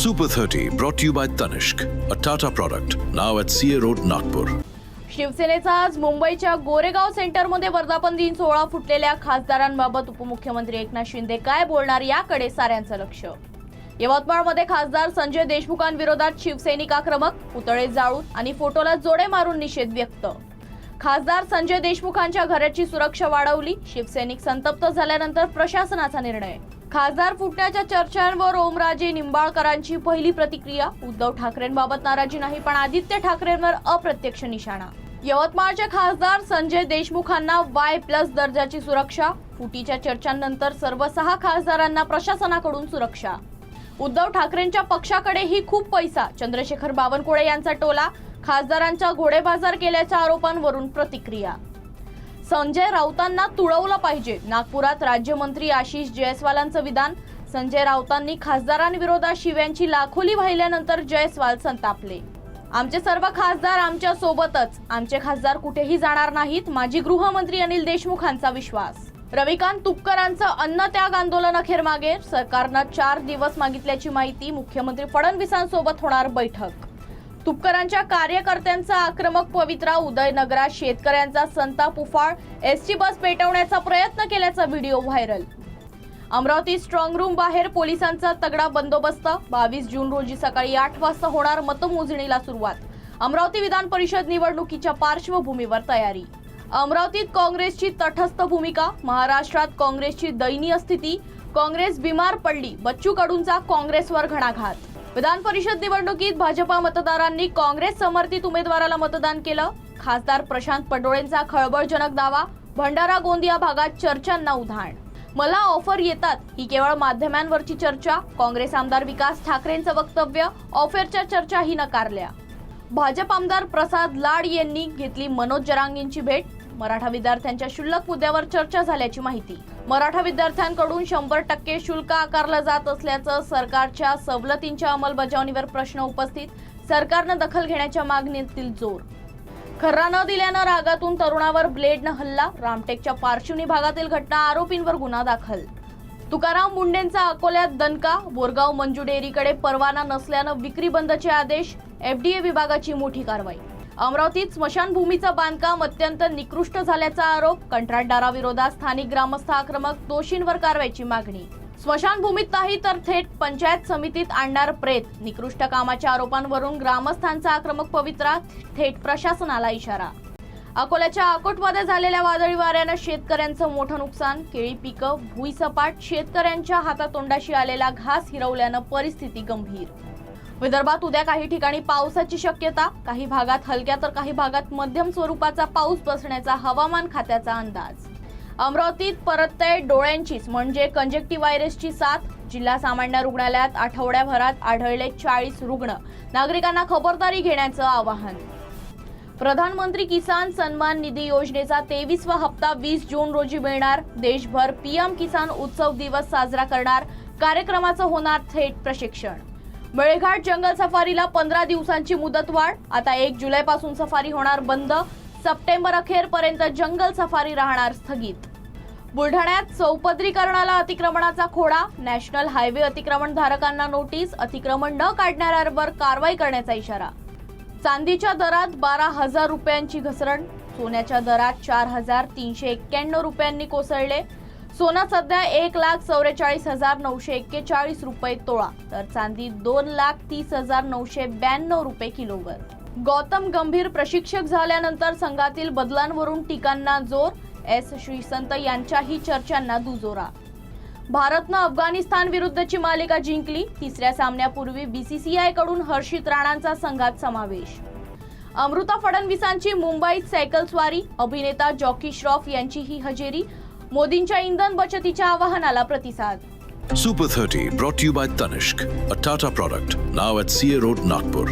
Super 30 brought to you by Tanishq, a Tata product, now at CA Road, Nagpur. शिवसेनेचा आज मुंबईच्या गोरेगाव सेंटरमध्ये वर्धापन दिन सोहळा फुटलेल्या खासदारांबाबत उपमुख्यमंत्री एकनाथ शिंदे काय बोलणार याकडे साऱ्यांचं लक्ष. यवतमाळमध्ये खासदार संजय देशमुखांविरोधात शिवसैनिक आक्रमक, पुतळे जाळून आणि फोटोला जोडे मारून निषेध व्यक्त. खासदार संजय देशमुखांच्या घराची सुरक्षा वाढवली, शिवसैनिक संतप्त झाल्यानंतर प्रशासनाचा निर्णय. खासदार फुटण्याच्या चर्चांवर ओमराजे निंबाळकरांची पहिली प्रतिक्रिया. उद्धव ठाकरेंबाबत नाराजी नाही, पण आदित्य ठाकरेंवर अप्रत्यक्ष निशाणा. यवतमाळचे खासदार संजय देशमुखांना Y+ दर्जाची सुरक्षा. फुटीच्या चर्चांनंतर सर्व 6 खासदारांना प्रशासनाकडून सुरक्षा. उद्धव ठाकरेंच्या पक्षाकडेही खूप पैसा. चंद्रशेखर बावनकुळे यांचा टोला. खासदारांचा घोडेबाजार केल्याच्या आरोपांवरून प्रतिक्रिया. संजय राऊतांना तुडवलं पाहिजे. नागपुरात राज्यमंत्री आशिष जयस्वालांचं विधान. संजय राऊतांनी खासदारांविरोधात शिव्यांची लाखोली वाहिल्यानंतर जयस्वाल संतापले. आमचे सर्व खासदार आमच्या सोबतच. आमचे खासदार कुठेही जाणार नाहीत. माजी गृहमंत्री अनिल देशमुखांचा विश्वास. रविकांत तुपकरांचं अन्नत्याग आंदोलन अखेर मागे. सरकारनं 4 दिवस मागितल्याची माहिती. मुख्यमंत्री फडणवीसांसोबत होणार बैठक. तुपकरांच्या कार्यकर्त्यांचा आक्रमक पवित्रा. उदयनगरात शेतकऱ्यांचा संताप उफाळ. एसटी बस पेटवण्याचा प्रयत्न केल्याचा video viral. Amravati strong room बाहेर पोलिसांचा तगडा बंदोबस्त. 22 जून रोजी सकाळी 8 वाजता होणार मतमोजणीला सुरुवात. अमरावती विधान परिषद निवडणुकीच्या पार्श्वभूमीवर तयारी. अमरावतीत काँग्रेसची तटस्थ भूमिका. महाराष्ट्रात काँग्रेसची दयनीय स्थिती. काँग्रेस बिमार पडली. बच्चू कडूंचा काँग्रेसवर घणाघात. विधान परिषद निवडणुकीत भाजपा मतदारांनी काँग्रेस समर्थित उमेदवाराला मतदान केलं. खासदार प्रशांत पडोळेंचा खळबळजनक दावा. भंडारा गोंदिया भागात चर्चांना उधाण. मला ऑफर येतात ही केवळ माध्यमांवरची चर्चा. काँग्रेस आमदार विकास ठाकरेंचं वक्तव्य. ऑफरच्या चर्चाही नकारल्या. भाजप आमदार प्रसाद लाड यांनी घेतली मनोज जरांगेंची भेट. मराठा विद्यार्थ्यांच्या शुल्क मुद्द्यावर चर्चा झाल्याची माहिती. मराठा विद्यार्थ्यांकडून 100% शुल्क आकारलं जात असल्याचं. सरकारच्या सवलतींच्या अंमलबजावणीवर प्रश्न उपस्थित. सरकारनं दखल घेण्याच्या मागणीतील जोर. खर्रा न दिल्यानं रागातून तरुणावर ब्लेडनं हल्ला. रामटेकच्या पार्श्वनी भागातील घटना. आरोपींवर गुन्हा दाखल. तुकाराम मुंडेंचा अकोल्यात दणका. बोरगाव मंजू डेअरीकडे परवाना नसल्यानं विक्री बंदचे आदेश. FDA विभागाची मोठी कारवाई. अमरावतीत स्मशानभूमीचं बांधकाम अत्यंत निकृष्ट झाल्याचा आरोप. कंत्राटदाराविरोधात स्थानिक ग्रामस्थ आक्रमक. दोषींवर कारवाईची मागणी. स्मशानभूमीत नाही तर थेट पंचायत समितीत आणणार प्रेत. निकृष्ट कामाच्या आरोपांवरून ग्रामस्थांचा आक्रमक पवित्रा. थेट प्रशासनाला इशारा. अकोल्याच्या अकोटमध्ये झालेल्या वादळी वाऱ्यानं शेतकऱ्यांचं मोठं नुकसान. केळी पिकं भुईसपाट. शेतकऱ्यांच्या हातातोंडाशी आलेला घास हिरवल्यानं परिस्थिती गंभीर. विदर्भात उद्या काही ठिकाणी पावसाची शक्यता. काही भागात हलक्या तर काही भागात मध्यम स्वरूपाचा पाऊस बसण्याचा हवामान खात्याचा अंदाज. अमरावतीत परतते डोळ्यांचीच म्हणजे कंजक्टिव्हायरसची साथ. जिल्हा सामान्य रुग्णालयात आठवड्याभरात आढळले 40 रुग्ण. नागरिकांना खबरदारी घेण्याचं आवाहन. प्रधानमंत्री किसान सन्मान निधी योजनेचा 23वा हप्ता 20 जून रोजी मिळणार. देशभर PM किसान उत्सव दिवस साजरा करणार. कार्यक्रमाचं होणार थेट प्रशिक्षण. मेळघाट जंगल सफारीला 15 दिवसांची मुदतवाढ. आता 1 जुलैपासून सफारी होणार बंद. सप्टेंबर अखेरपर्यंत जंगल सफारी राहणार स्थगित. बुलढाण्यात चौपदरीकरणाला अतिक्रमणाचा खोडा. नॅशनल हायवे अतिक्रमण धारकांना नोटीस. अतिक्रमण न काढणाऱ्यांवर कारवाई करण्याचा इशारा. चांदीच्या दरात 12,000 रुपयांची घसरण. सोन्याच्या दरात 4,391 रुपयांनी कोसळले. सोनं सध्या 1,44,941 रुपये तोळा तर चांदी 2,30,992 रुपये किलोवर. गौतम गंभीर प्रशिक्षक झाल्यानंतर संघातील बदलांवरून टीकांना जोर. S श्रीसंत यांच्याही चर्चांना दुजोरा. भारतनं अफगाणिस्तान विरुद्धची मालिका जिंकली. 3ऱ्या सामन्यापूर्वी BCCI कडून हर्षित राणांचा संघात समावेश. अमृता फडणवीसांची मुंबईत सायकल स्वारी. अभिनेता जॉकी श्रॉफ यांचीही हजेरी. मोदींच्या इंधन बचतीच्या आवाहनाला प्रतिसाद. Super 30 brought to you by Tanishq, a Tata product, now at CA Road, Nagpur.